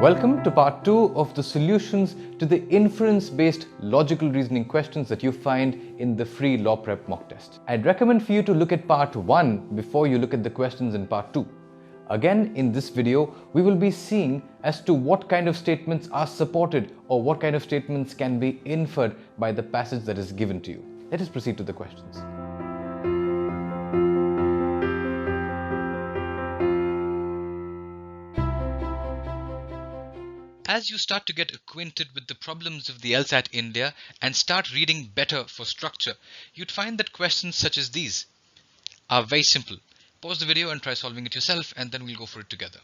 Welcome to part 2 of the solutions to the inference-based logical reasoning questions that you find in the free LawPrep mock test. I'd recommend for you to look at part 1 before you look at the questions in part 2. Again, in this video, we will be seeing as to what kind of statements are supported or what kind of statements can be inferred by the passage that is given to you. Let us proceed to the questions. As you start to get acquainted with the problems of the LSAT India and start reading better for structure, you'd find that questions such as these are very simple. Pause the video and try solving it yourself, and then we'll go for it together.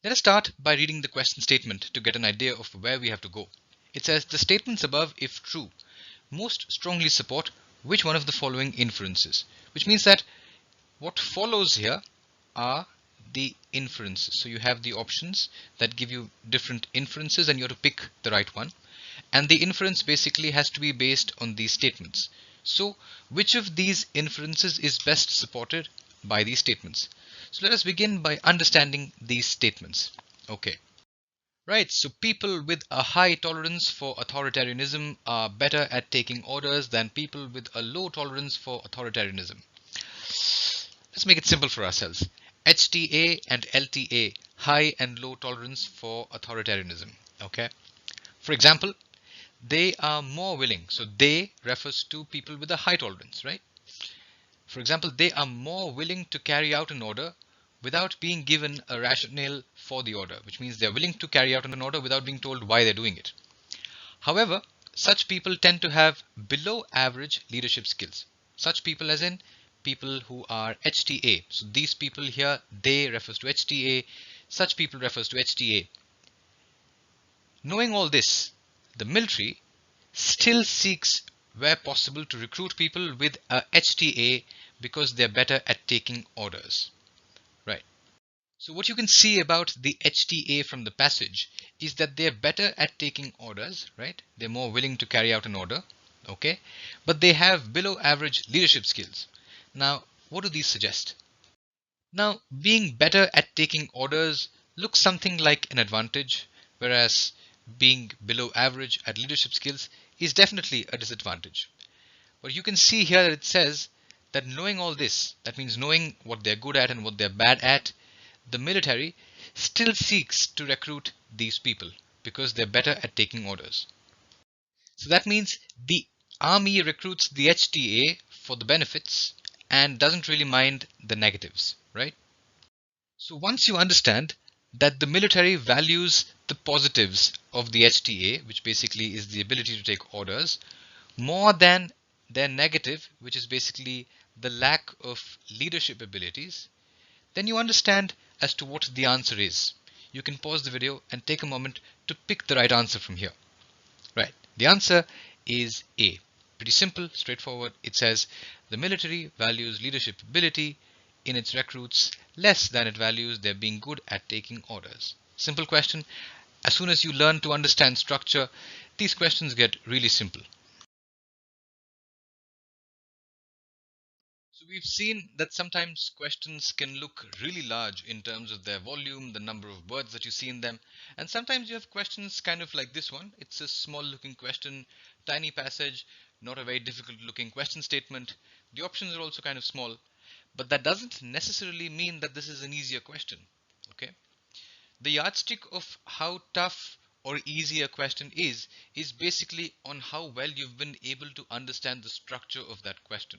Let us start by reading the question statement to get an idea of where we have to go. It says, the statements above, if true, most strongly support which one of the following inferences, which means that what follows here are the inferences. So you have the options that give you different inferences and you have to pick the right one. And the inference basically has to be based on these statements. So which of these inferences is best supported by these statements? So let us begin by understanding these statements. Okay. Right, so people with a high tolerance for authoritarianism are better at taking orders than people with a low tolerance for authoritarianism. Let's make it simple for ourselves. HTA and LTA, high and low tolerance for authoritarianism. Okay. For example, they are more willing. So they refers to people with a high tolerance, right? For example, they are more willing to carry out an order without being given a rationale for the order, which means they're willing to carry out an order without being told why they're doing it. However, such people tend to have below average leadership skills. Such people as in people who are HTA. So these people here, they refers to HTA, such people refers to HTA. Knowing all this, the military still seeks where possible to recruit people with a HTA because they're better at taking orders. Right. So what you can see about the HTA from the passage is that they're better at taking orders, right? They're more willing to carry out an order, okay? But they have below average leadership skills. Now, what do these suggest? Now, being better at taking orders looks something like an advantage, whereas being below average at leadership skills is definitely a disadvantage. But you can see here that it says that knowing all this, that means knowing what they're good at and what they're bad at, the military still seeks to recruit these people because they're better at taking orders. So that means the army recruits the HTA for the benefits and doesn't really mind the negatives, right? So once you understand that the military values the positives of the HTA, which basically is the ability to take orders, more than their negative, which is basically the lack of leadership abilities, then you understand as to what the answer is. You can pause the video and take a moment to pick the right answer from here. Right, the answer is A. Pretty simple, straightforward. It says the military values leadership ability in its recruits less than it values their being good at taking orders. Simple question. As soon as you learn to understand structure, these questions get really simple. So we've seen that sometimes questions can look really large in terms of their volume, the number of words that you see in them. And sometimes you have questions kind of like this one. It's a small looking question, tiny passage, not a very difficult looking question statement. The options are also kind of small, but that doesn't necessarily mean that this is an easier question. Okay. The yardstick of how tough or easy a question is basically on how well you've been able to understand the structure of that question.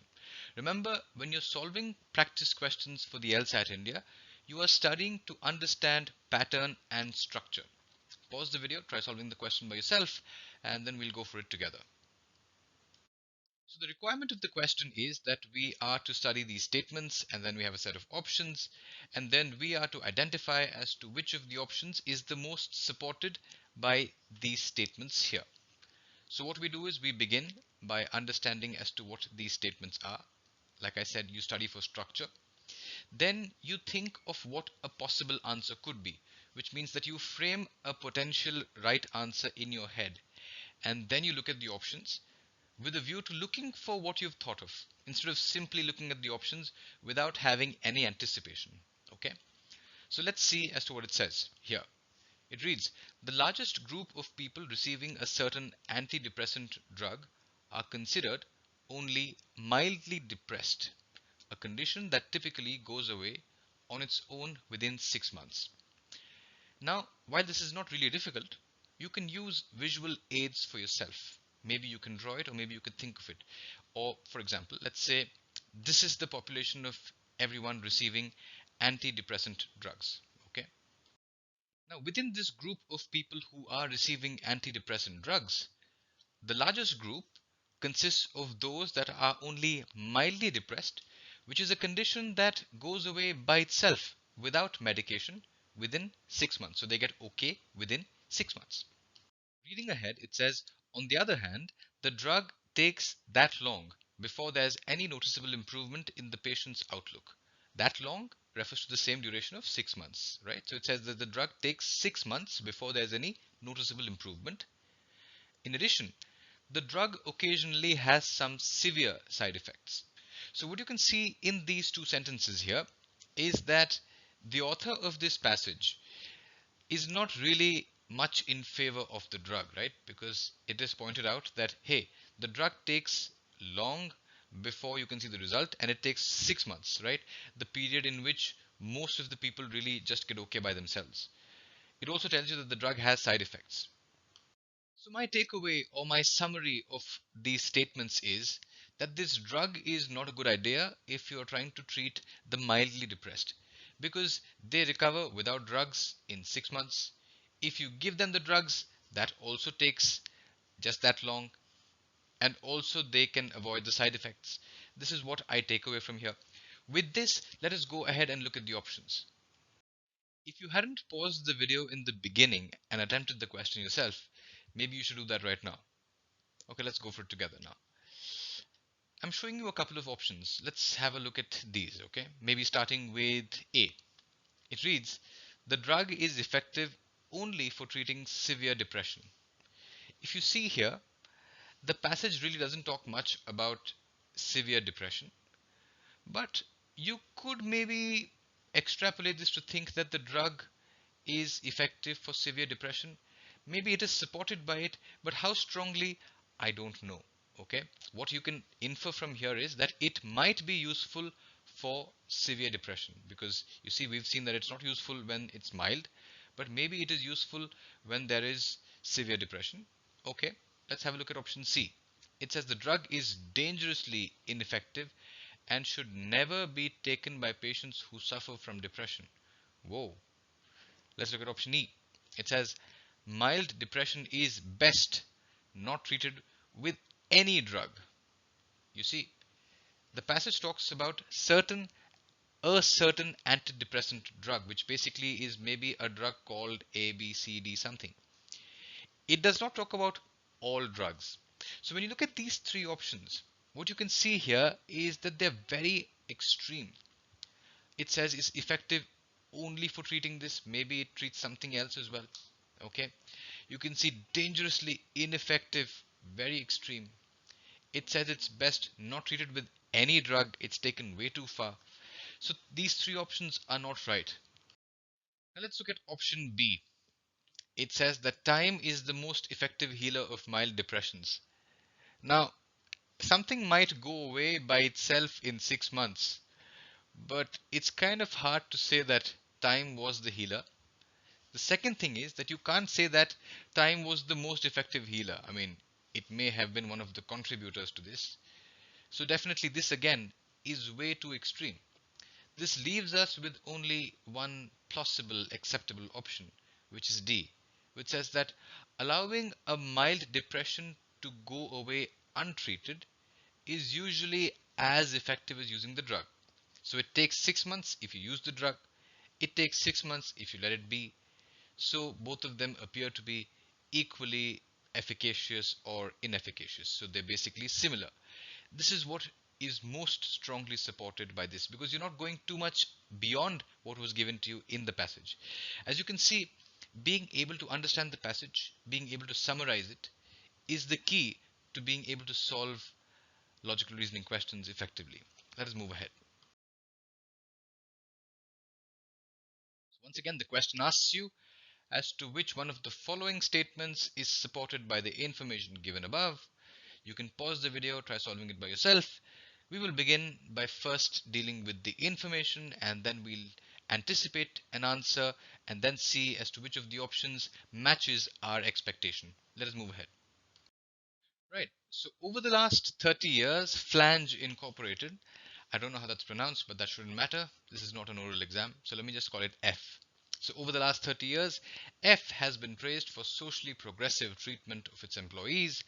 Remember, when you're solving practice questions for the LSAT India, you are studying to understand pattern and structure. Pause the video, try solving the question by yourself, and then we'll go for it together. So the requirement of the question is that we are to study these statements, and then we have a set of options, and then we are to identify as to which of the options is the most supported by these statements here. So what we do is we begin by understanding as to what these statements are. Like I said, you study for structure. Then you think of what a possible answer could be, which means that you frame a potential right answer in your head. And then you look at the options with a view to looking for what you've thought of, instead of simply looking at the options without having any anticipation. Okay. So let's see as to what it says here. It reads, the largest group of people receiving a certain antidepressant drug are considered only mildly depressed, a condition that typically goes away on its own within 6 months. Now, while this is not really difficult, you can use visual aids for yourself. Maybe you can draw it, or maybe you can think of it. Or, for example, let's say this is the population of everyone receiving antidepressant drugs. Okay. Now, within this group of people who are receiving antidepressant drugs, the largest group consists of those that are only mildly depressed, which is a condition that goes away by itself without medication within 6 months. So they get okay within 6 months. Reading ahead, it says, on the other hand, the drug takes that long before there's any noticeable improvement in the patient's outlook. That long refers to the same duration of 6 months, right? So it says that the drug takes 6 months before there's any noticeable improvement. In addition, the drug occasionally has some severe side effects. So what you can see in these two sentences here is that the author of this passage is not really much in favor of the drug, right? Because it is pointed out that, hey, the drug takes long before you can see the result, and it takes 6 months, right? The period in which most of the people really just get okay by themselves. It also tells you that the drug has side effects. So my takeaway or my summary of these statements is that this drug is not a good idea if you are trying to treat the mildly depressed, because they recover without drugs in 6 months. If you give them the drugs, that also takes just that long, and also they can avoid the side effects. This is what I take away from here. With this, let us go ahead and look at the options. If you hadn't paused the video in the beginning and attempted the question yourself, maybe you should do that right now. Okay, let's go for it together now. I'm showing you a couple of options. Let's have a look at these, okay? Maybe starting with A. It reads, the drug is effective only for treating severe depression. If you see here, the passage really doesn't talk much about severe depression, but you could maybe extrapolate this to think that the drug is effective for severe depression. Maybe it is supported by it, but how strongly, I don't know. Okay, what you can infer from here is that it might be useful for severe depression, because you see, we've seen that it's not useful when it's mild, but maybe it is useful when there is severe depression. Okay, let's have a look at option C. It says the drug is dangerously ineffective and should never be taken by patients who suffer from depression. Whoa. Let's look at option E. It says mild depression is best not treated with any drug. You see, the passage talks about a certain antidepressant drug, which basically is maybe a drug called A, B, C, D something. It does not talk about all drugs. So when you look at these three options, what you can see here is that they're very extreme. It says it's effective only for treating this. Maybe it treats something else as well. Okay. You can see dangerously ineffective, very extreme. It says it's best not treated with any drug. It's taken way too far. So these three options are not right. Now let's look at option B. It says that time is the most effective healer of mild depressions. Now, something might go away by itself in 6 months, but it's kind of hard to say that time was the healer. The second thing is that you can't say that time was the most effective healer. I mean, it may have been one of the contributors to this. So definitely this again is way too extreme. This leaves us with only one plausible acceptable option, which is D, which says that allowing a mild depression to go away untreated is usually as effective as using the drug. So it takes 6 months if you use the drug. It takes 6 months if you let it be. So both of them appear to be equally efficacious or inefficacious. So they're basically similar. This is what is most strongly supported by this, because you're not going too much beyond what was given to you in the passage. As you can see, being able to understand the passage, being able to summarize it, is the key to being able to solve logical reasoning questions effectively. Let us move ahead. Once again, the question asks you as to which one of the following statements is supported by the information given above. You can pause the video, try solving it by yourself. We will begin by first dealing with the information, and then we'll anticipate an answer and then see as to which of the options matches our expectation. Let us move ahead. Right. So over the last 30 years, Flange Incorporated, I don't know how that's pronounced, but that shouldn't matter. This is not an oral exam, so let me just call it F. So over the last 30 years, F has been praised for socially progressive treatment of its employees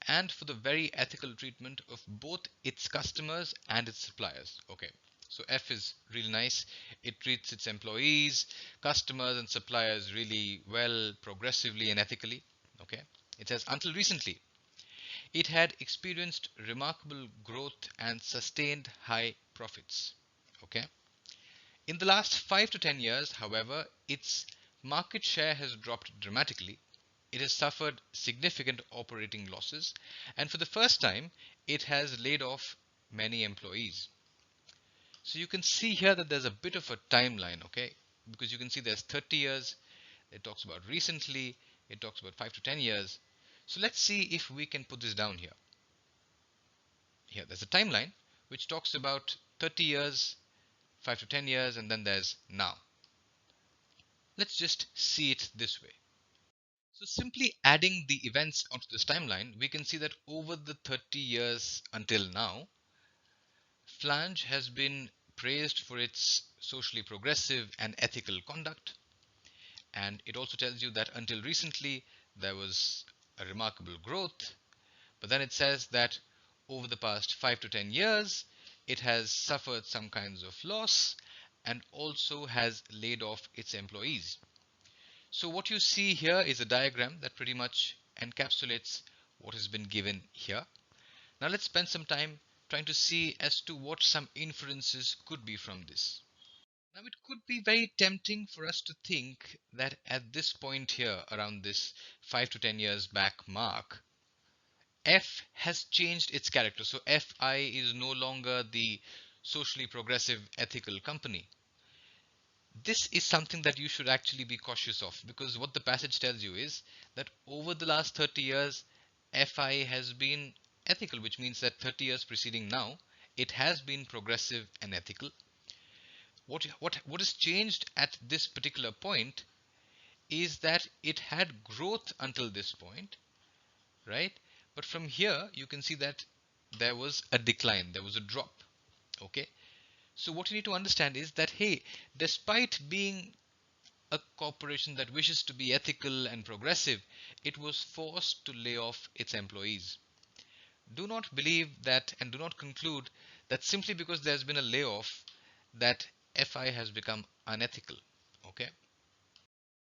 and for the very ethical treatment of both its customers and its suppliers. Okay. So F is really nice. It treats its employees, customers and suppliers really well, progressively and ethically. Okay. It says until recently, it had experienced remarkable growth and sustained high profits. Okay. In the last 5 to 10 years, however, its market share has dropped dramatically. It has suffered significant operating losses, and for the first time, it has laid off many employees. So you can see here that there's a bit of a timeline, okay? Because you can see there's 30 years, it talks about recently, it talks about 5 to 10 years. So let's see if we can put this down here. Here, there's a timeline which talks about 30 years, 5 to 10 years, and then there's now. Let's just see it this way. So simply adding the events onto this timeline, we can see that over the 30 years until now, Flange has been praised for its socially progressive and ethical conduct. And it also tells you that until recently, there was a remarkable growth. But then it says that over the past 5 to 10 years, it has suffered some kinds of loss and also has laid off its employees. So what you see here is a diagram that pretty much encapsulates what has been given here. Now let's spend some time trying to see as to what some inferences could be from this. Now it could be very tempting for us to think that at this point here, around this 5 to 10 years back mark, F has changed its character. So FI is no longer the socially progressive ethical company. This is something that you should actually be cautious of, because what the passage tells you is that over the last 30 years, FI has been ethical, which means that 30 years preceding now, it has been progressive and ethical. What has changed at this particular point is that it had growth until this point, right? But from here, you can see that there was a decline, there was a drop. Okay. So what you need to understand is that, hey, despite being a corporation that wishes to be ethical and progressive, it was forced to lay off its employees. Do not believe that and do not conclude that simply because there's been a layoff that FI has become unethical. Okay.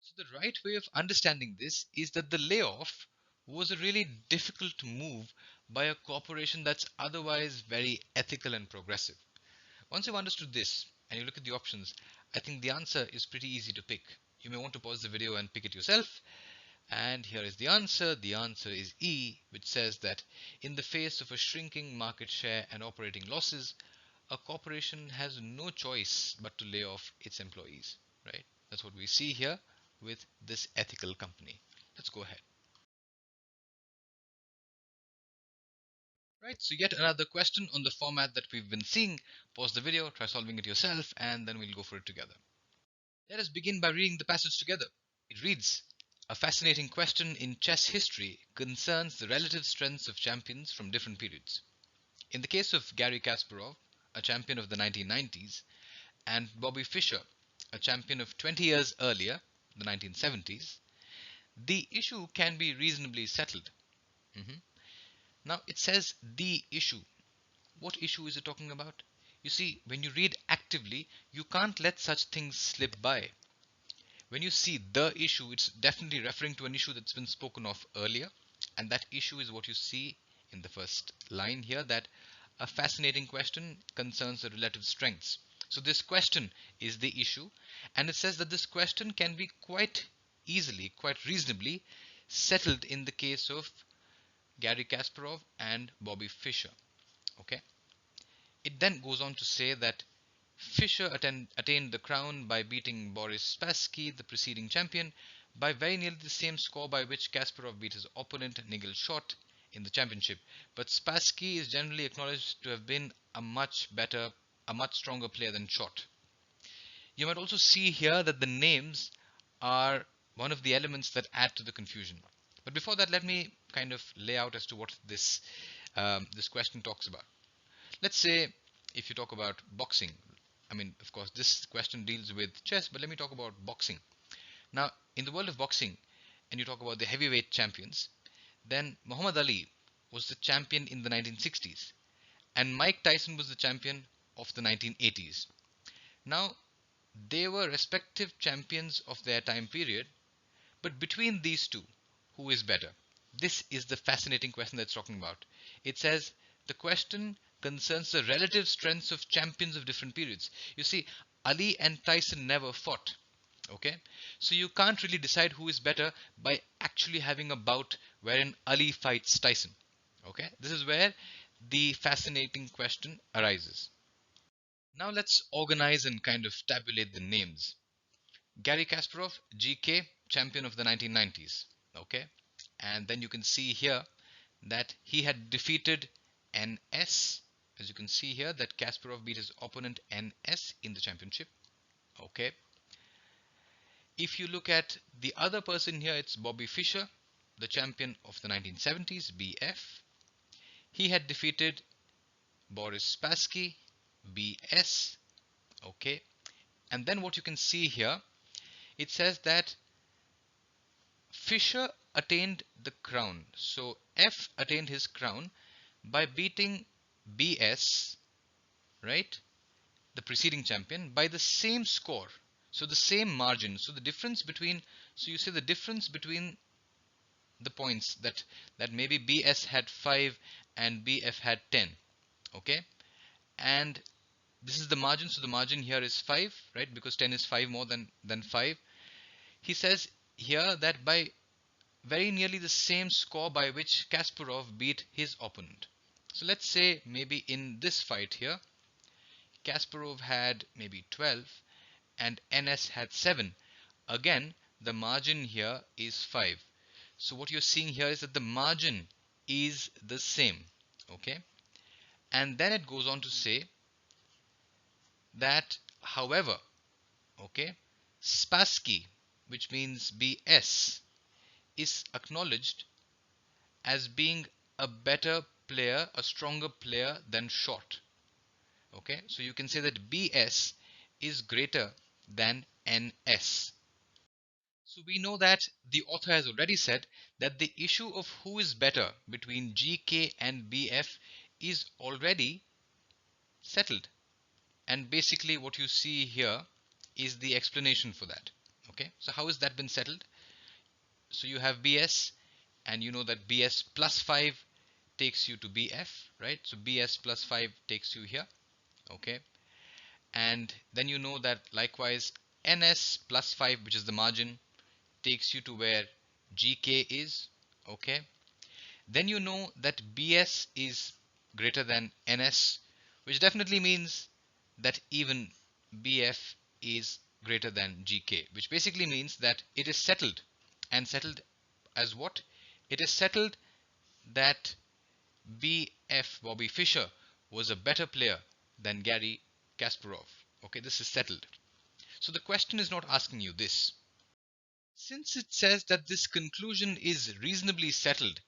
So the right way of understanding this is that the layoff was a really difficult move by a corporation that's otherwise very ethical and progressive. Once you've understood this and you look at the options, I think the answer is pretty easy to pick. You may want to pause the video and pick it yourself. And here is the answer. The answer is E, which says that in the face of a shrinking market share and operating losses, a corporation has no choice but to lay off its employees, right? That's what we see here with this ethical company. Let's go ahead. Right, so yet another question on the format that we've been seeing. Pause the video, try solving it yourself, and then we'll go for it together. Let us begin by reading the passage together. It reads, a fascinating question in chess history concerns the relative strengths of champions from different periods. In the case of Garry Kasparov, a champion of the 1990s, and Bobby Fischer, a champion of 20 years earlier, the 1970s, the issue can be reasonably settled. Now it says the issue. What issue is it talking about? You see, when you read actively, you can't let such things slip by. When you see the issue, it's definitely referring to an issue that's been spoken of earlier. And that issue is what you see in the first line here, that a fascinating question concerns the relative strengths. So this question is the issue. And it says that this question can be quite easily, quite reasonably settled in the case of Garry Kasparov and Bobby Fischer. Okay. It then goes on to say that Fischer attained the crown by beating Boris Spassky, the preceding champion, by very nearly the same score by which Kasparov beat his opponent Nigel Shott in the championship. But Spassky is generally acknowledged to have been a much stronger player than Shott. You might also see here that the names are one of the elements that add to the confusion. But before that, let me kind of lay out as to what this question talks about. Let's say if you talk about boxing, I mean, of course, this question deals with chess, but let me talk about boxing. Now, in the world of boxing, and you talk about the heavyweight champions, then Muhammad Ali was the champion in the 1960s, and Mike Tyson was the champion of the 1980s. Now, they were respective champions of their time period, but between these two, who is better? This is the fascinating question that's talking about. It says the question concerns the relative strengths of champions of different periods. You see, Ali and Tyson never fought. Okay, so you can't really decide who is better by actually having a bout wherein Ali fights Tyson. Okay, this is where the fascinating question arises. Now let's organize and kind of tabulate the names. Garry Kasparov, GK, champion of the 1990s. Okay, and then you can see here that he had defeated NS. As you can see here that Kasparov beat his opponent NS in the championship. Okay. If you look at the other person here, it's Bobby Fischer, the champion of the 1970s, BF. He had defeated Boris Spassky, BS. Okay. And then what you can see here, it says that Fischer attained the crown. So F attained his crown by beating BS, right, the preceding champion, by the same score. So the same margin. So the difference between, so you say the difference between the points that maybe BS had 5 and BF had 10. Okay, and this is the margin. So the margin here is 5, right, because 10 is 5 more than 5. He says here that by very nearly the same score by which Kasparov beat his opponent. So let's say maybe in this fight here, Kasparov had maybe 12 and NS had 7. Again, the margin here is 5. So what you're seeing here is that the margin is the same. Okay, and then it goes on to say that, however, okay, Spassky, which means BS, is acknowledged as being a better player, a stronger player than Shott. Okay, so you can say that BS is greater than NS. So we know that the author has already said that the issue of who is better between GK and BF is already settled. And basically what you see here is the explanation for that. Okay, so how has that been settled? So you have BS, and you know that BS plus 5 takes you to BF, right? So BS plus 5 takes you here. Okay, and then you know that likewise NS plus 5, which is the margin, takes you to where GK is. Okay, then you know that BS is greater than NS, which definitely means that even BF is greater than GK, which basically means that it is settled. And settled as what? It is settled that BF, Bobby Fischer, was a better player than Garry Kasparov. Okay, this is settled. So the question is not asking you this. Since it says that this conclusion is reasonably settled,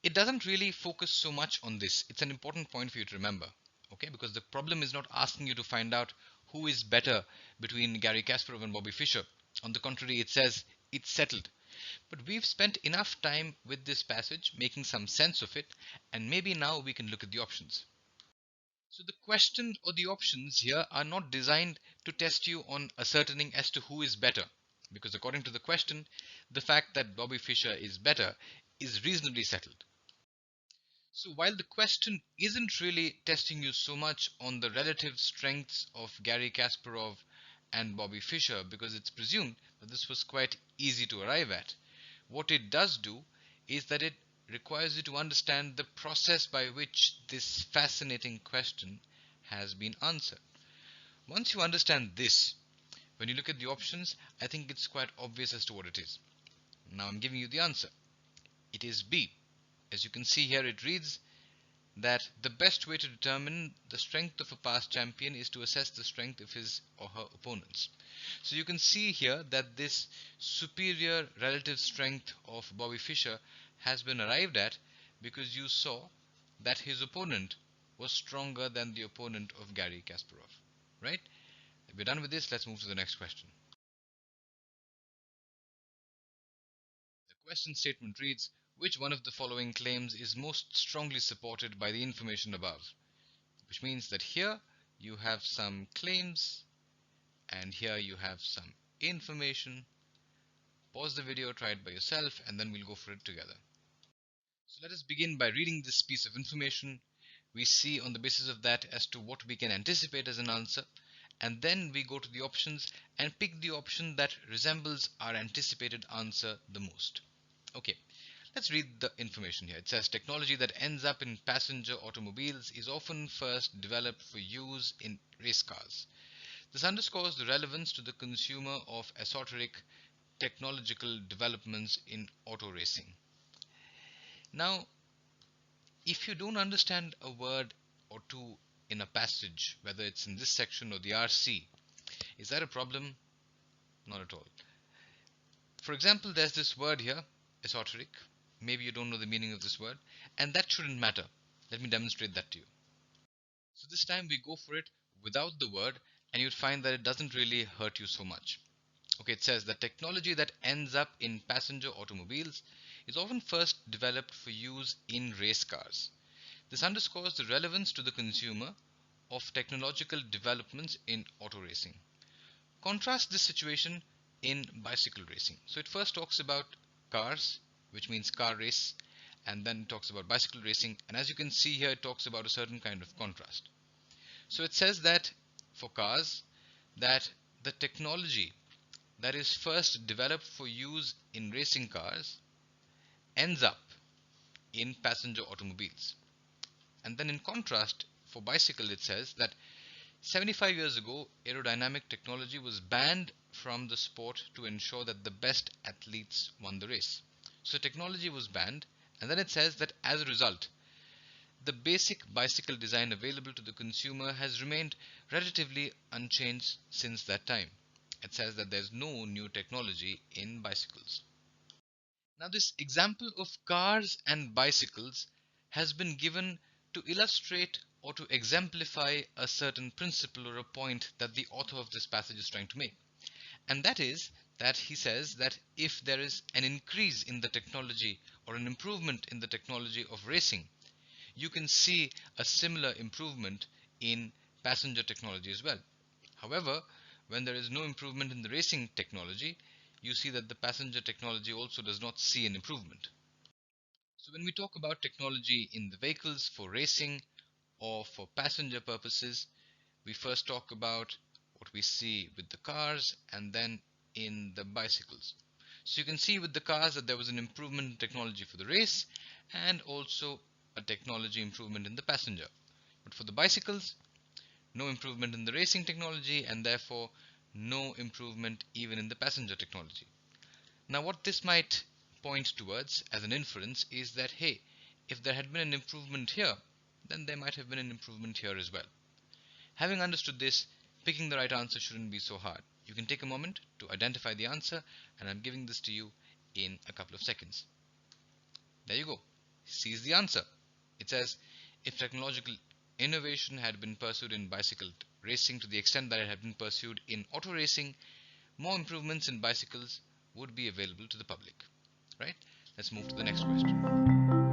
it doesn't really focus so much on this. It's an important point for you to remember. Okay, because the problem is not asking you to find out who is better between Garry Kasparov and Bobby Fischer. On the contrary, it says it's settled. But we've spent enough time with this passage making some sense of it, and maybe now we can look at the options. So the question or the options here are not designed to test you on ascertaining as to who is better, because according to the question, the fact that Bobby Fischer is better is reasonably settled. So while the question isn't really testing you so much on the relative strengths of Garry Kasparov and Bobby Fischer, because it's presumed that this was quite easy to arrive at, what it does do is that it requires you to understand the process by which this fascinating question has been answered. Once you understand this, when you look at the options, I think it's quite obvious as to what it is. Now I'm giving you the answer. It is B. As you can see here, it reads that the best way to determine the strength of a past champion is to assess the strength of his or her opponents. So you can see here that this superior relative strength of Bobby Fischer has been arrived at because you saw that his opponent was stronger than the opponent of Garry Kasparov. Right? If we're done with this, let's move to the next question. The question statement reads, which one of the following claims is most strongly supported by the information above? Which means that here you have some claims and here you have some information. Pause the video, try it by yourself, and then we'll go for it together. So let us begin by reading this piece of information. We see on the basis of that as to what we can anticipate as an answer, and then we go to the options and pick the option that resembles our anticipated answer the most. Okay, let's read the information here. It says technology that ends up in passenger automobiles is often first developed for use in race cars. This underscores the relevance to the consumer of esoteric technological developments in auto racing. Now, if you don't understand a word or two in a passage, whether it's in this section or the RC, is that a problem? Not at all. For example, there's this word here, esoteric. Maybe you don't know the meaning of this word, and that shouldn't matter. Let me demonstrate that to you. So this time we go for it without the word, and you'd find that it doesn't really hurt you so much. Okay, it says that technology that ends up in passenger automobiles is often first developed for use in race cars. This underscores the relevance to the consumer of technological developments in auto racing. Contrast this situation in bicycle racing. So it first talks about cars, which means car race, and then it talks about bicycle racing, and as you can see here, it talks about a certain kind of contrast. So it says that for cars, that the technology that is first developed for use in racing cars ends up in passenger automobiles. And then in contrast, for bicycle, it says that 75 years ago, aerodynamic technology was banned from the sport to ensure that the best athletes won the race. So technology was banned, and then it says that as a result, the basic bicycle design available to the consumer has remained relatively unchanged since that time. It says that there's no new technology in bicycles. Now, this example of cars and bicycles has been given to illustrate or to exemplify a certain principle or a point that the author of this passage is trying to make. And that is that he says that if there is an increase in the technology or an improvement in the technology of racing, you can see a similar improvement in passenger technology as well. However, when there is no improvement in the racing technology, you see that the passenger technology also does not see an improvement. So when we talk about technology in the vehicles for racing or for passenger purposes, we first talk about what we see with the cars and then in the bicycles. So you can see with the cars that there was an improvement in technology for the race and also a technology improvement in the passenger. But for the bicycles, no improvement in the racing technology and therefore no improvement even in the passenger technology. Now what this might point towards as an inference is that, hey, if there had been an improvement here, then there might have been an improvement here as well. Having understood this, picking the right answer shouldn't be so hard. You can take a moment to identify the answer, and I'm giving this to you in a couple of seconds. There you go. Seize the answer. It says, if technological innovation had been pursued in bicycle racing to the extent that it had been pursued in auto racing, more improvements in bicycles would be available to the public. Right? Let's move to the next question.